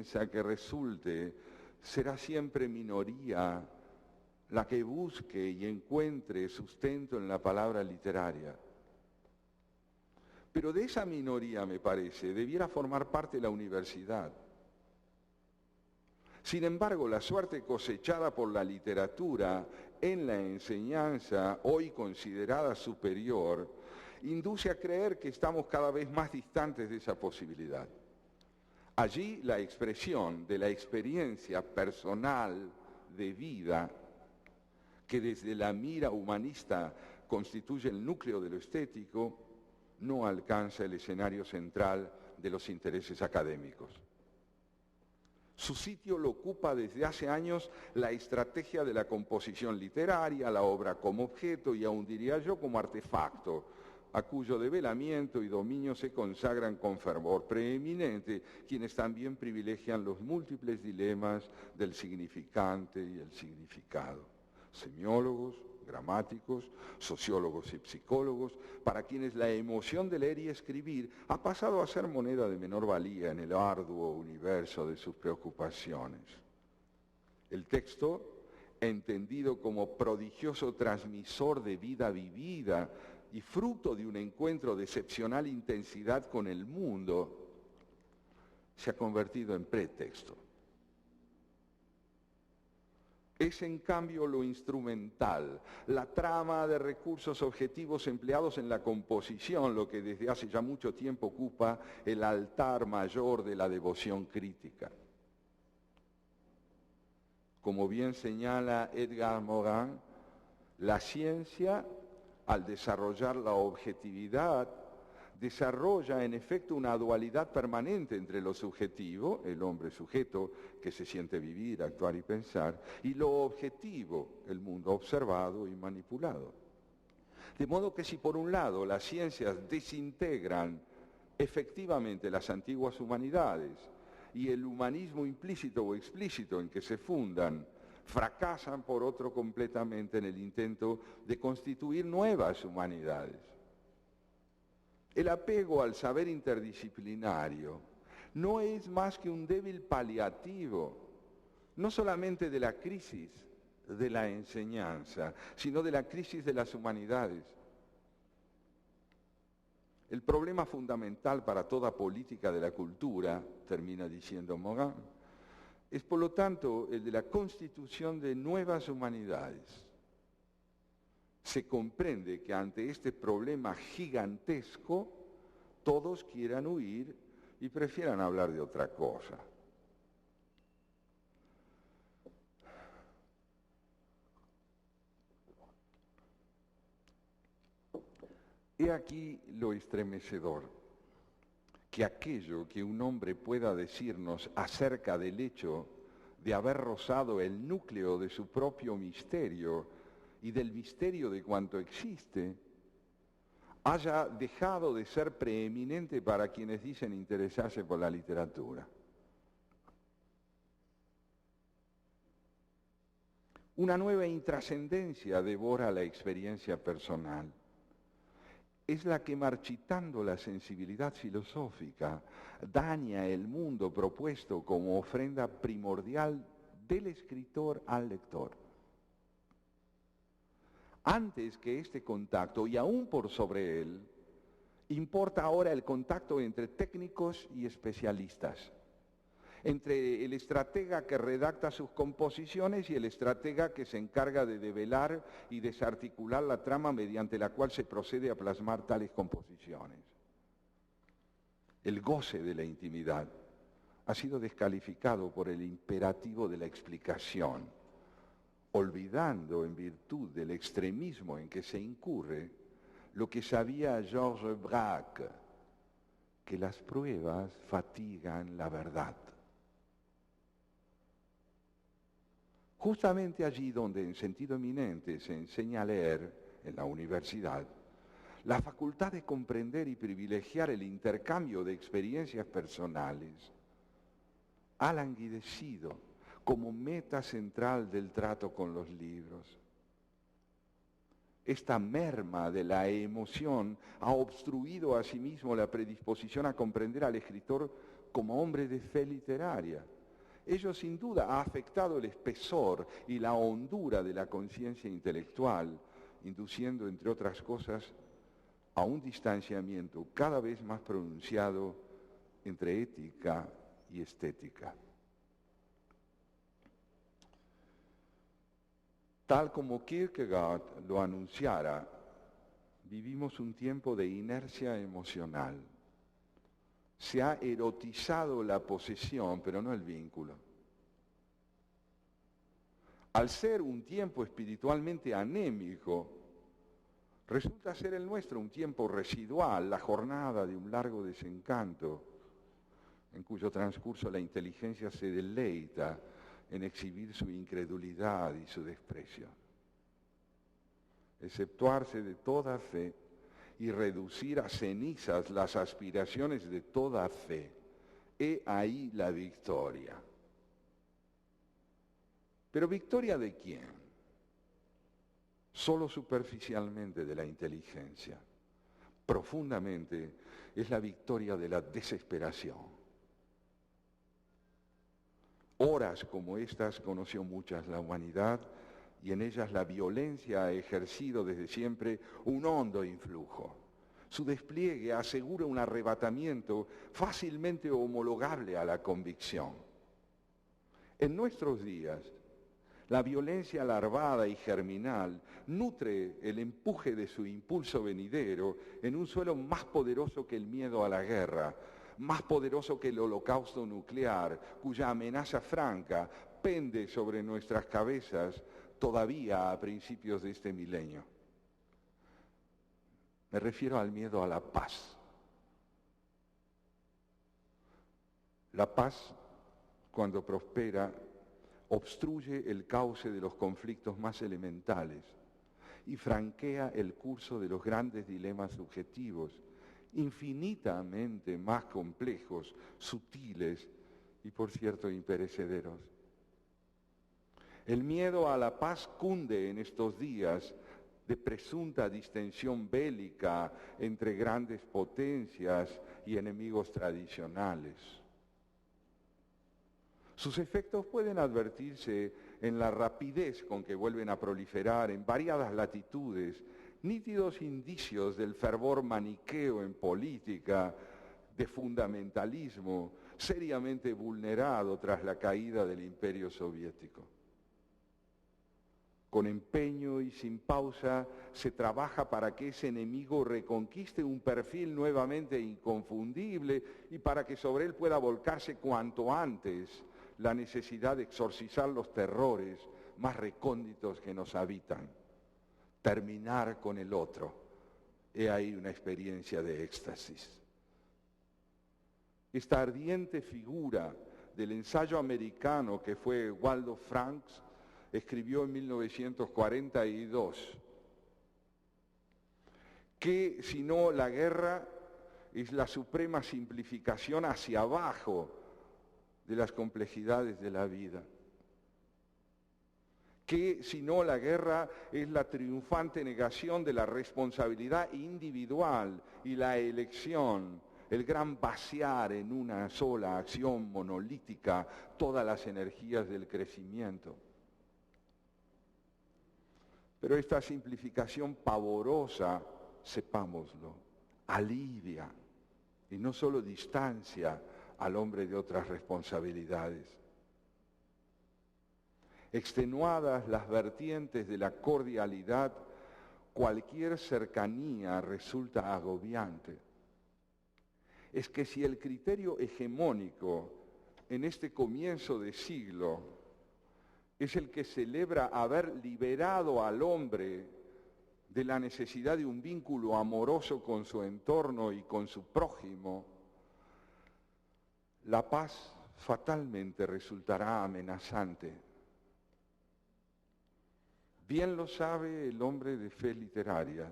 piensa que resulte, será siempre minoría la que busque y encuentre sustento en la palabra literaria. Pero de esa minoría, me parece, debiera formar parte la universidad. Sin embargo, la suerte cosechada por la literatura en la enseñanza, hoy considerada superior, induce a creer que estamos cada vez más distantes de esa posibilidad. Allí la expresión de la experiencia personal de vida, que desde la mira humanista constituye el núcleo de lo estético, no alcanza el escenario central de los intereses académicos. Su sitio lo ocupa desde hace años la estrategia de la composición literaria, la obra como objeto y aún diría yo como artefacto, a cuyo develamiento y dominio se consagran con fervor preeminente quienes también privilegian los múltiples dilemas del significante y el significado. Semiólogos, gramáticos, sociólogos y psicólogos, para quienes la emoción de leer y escribir ha pasado a ser moneda de menor valía en el arduo universo de sus preocupaciones. El texto, entendido como prodigioso transmisor de vida vivida y fruto de un encuentro de excepcional intensidad con el mundo, se ha convertido en pretexto. Es en cambio lo instrumental, la trama de recursos objetivos empleados en la composición, lo que desde hace ya mucho tiempo ocupa el altar mayor de la devoción crítica. Como bien señala Edgar Morin, la ciencia, al desarrollar la objetividad, desarrolla en efecto una dualidad permanente entre lo subjetivo, el hombre sujeto que se siente vivir, actuar y pensar, y lo objetivo, el mundo observado y manipulado. De modo que si por un lado las ciencias desintegran efectivamente las antiguas humanidades y el humanismo implícito o explícito en que se fundan fracasan por otro completamente en el intento de constituir nuevas humanidades. El apego al saber interdisciplinario no es más que un débil paliativo, no solamente de la crisis de la enseñanza, sino de la crisis de las humanidades. El problema fundamental para toda política de la cultura, termina diciendo Morin, es por lo tanto el de la constitución de nuevas humanidades. Se comprende que ante este problema gigantesco todos quieran huir y prefieran hablar de otra cosa. He aquí lo estremecedor, que aquello que un hombre pueda decirnos acerca del hecho de haber rozado el núcleo de su propio misterio y del misterio de cuanto existe, haya dejado de ser preeminente para quienes dicen interesarse por la literatura. Una nueva intrascendencia devora la experiencia personal. Es la que, marchitando la sensibilidad filosófica, daña el mundo propuesto como ofrenda primordial del escritor al lector. Antes que este contacto, y aún por sobre él, importa ahora el contacto entre técnicos y especialistas, entre el estratega que redacta sus composiciones y el estratega que se encarga de develar y desarticular la trama mediante la cual se procede a plasmar tales composiciones. El goce de la intimidad ha sido descalificado por el imperativo de la explicación, olvidando en virtud del extremismo en que se incurre lo que sabía Georges Braque, que las pruebas fatigan la verdad. Justamente allí donde en sentido eminente se enseña a leer, en la universidad, la facultad de comprender y privilegiar el intercambio de experiencias personales, ha languidecido como meta central del trato con los libros. Esta merma de la emoción ha obstruido asimismo la predisposición a comprender al escritor como hombre de fe literaria. Ello sin duda ha afectado el espesor y la hondura de la conciencia intelectual, induciendo, entre otras cosas, a un distanciamiento cada vez más pronunciado entre ética y estética. Tal como Kierkegaard lo anunciara, vivimos un tiempo de inercia emocional. Se ha erotizado la posesión, pero no el vínculo. Al ser un tiempo espiritualmente anémico, resulta ser el nuestro un tiempo residual, la jornada de un largo desencanto, en cuyo transcurso la inteligencia se deleita en exhibir su incredulidad y su desprecio. Exceptuarse de toda fe y reducir a cenizas las aspiraciones de toda fe. He ahí la victoria. ¿Pero victoria de quién? Solo superficialmente de la inteligencia. Profundamente es la victoria de la desesperación. Horas como estas conoció muchas la humanidad, y en ellas la violencia ha ejercido desde siempre un hondo influjo. Su despliegue asegura un arrebatamiento fácilmente homologable a la convicción. En nuestros días, la violencia larvada y germinal nutre el empuje de su impulso venidero en un suelo más poderoso que el miedo a la guerra, más poderoso que el holocausto nuclear, cuya amenaza franca pende sobre nuestras cabezas todavía a principios de este milenio. Me refiero al miedo a la paz. La paz, cuando prospera, obstruye el cauce de los conflictos más elementales y franquea el curso de los grandes dilemas subjetivos, infinitamente más complejos, sutiles y, por cierto, imperecederos. El miedo a la paz cunde en estos días de presunta distensión bélica entre grandes potencias y enemigos tradicionales. Sus efectos pueden advertirse en la rapidez con que vuelven a proliferar en variadas latitudes nítidos indicios del fervor maniqueo en política, de fundamentalismo seriamente vulnerado tras la caída del Imperio Soviético. Con empeño y sin pausa se trabaja para que ese enemigo reconquiste un perfil nuevamente inconfundible y para que sobre él pueda volcarse cuanto antes la necesidad de exorcizar los terrores más recónditos que nos habitan. Terminar con el otro. He ahí una experiencia de éxtasis. Esta ardiente figura del ensayo americano que fue Waldo Franks escribió en 1942 que si no la guerra es la suprema simplificación hacia abajo de las complejidades de la vida. Que si no la guerra es la triunfante negación de la responsabilidad individual y la elección, el gran vaciar en una sola acción monolítica todas las energías del crecimiento. Pero esta simplificación pavorosa, sepámoslo, alivia y no solo distancia al hombre de otras responsabilidades. Extenuadas las vertientes de la cordialidad, cualquier cercanía resulta agobiante. Es que si el criterio hegemónico en este comienzo de siglo es el que celebra haber liberado al hombre de la necesidad de un vínculo amoroso con su entorno y con su prójimo, la paz fatalmente resultará amenazante. Bien lo sabe el hombre de fe literaria,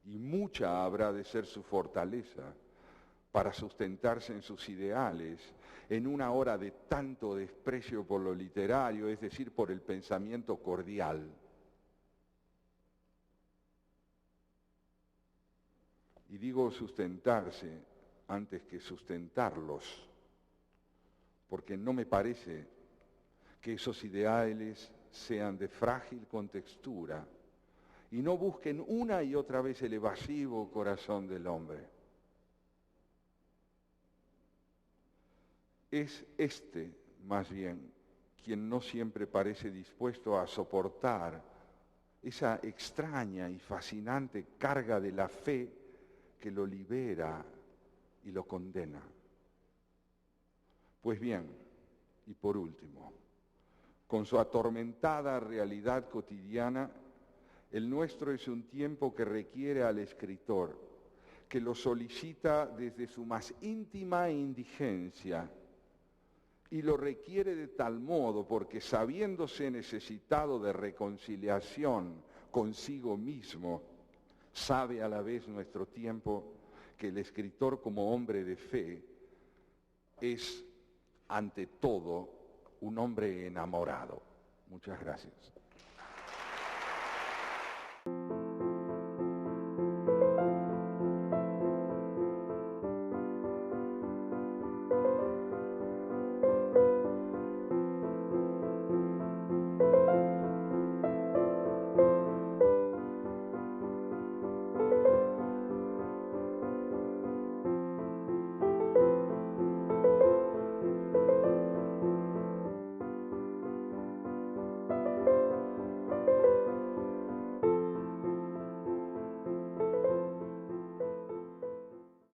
y mucha habrá de ser su fortaleza para sustentarse en sus ideales en una hora de tanto desprecio por lo literario, es decir, por el pensamiento cordial. Y digo sustentarse antes que sustentarlos, porque no me parece que esos ideales sean de frágil contextura y no busquen una y otra vez el evasivo corazón del hombre. Es este, más bien, quien no siempre parece dispuesto a soportar esa extraña y fascinante carga de la fe que lo libera y lo condena. Pues bien, y por último, con su atormentada realidad cotidiana, el nuestro es un tiempo que requiere al escritor, que lo solicita desde su más íntima indigencia, y lo requiere de tal modo porque sabiéndose necesitado de reconciliación consigo mismo, sabe a la vez nuestro tiempo que el escritor como hombre de fe es ante todo un hombre enamorado. Muchas gracias.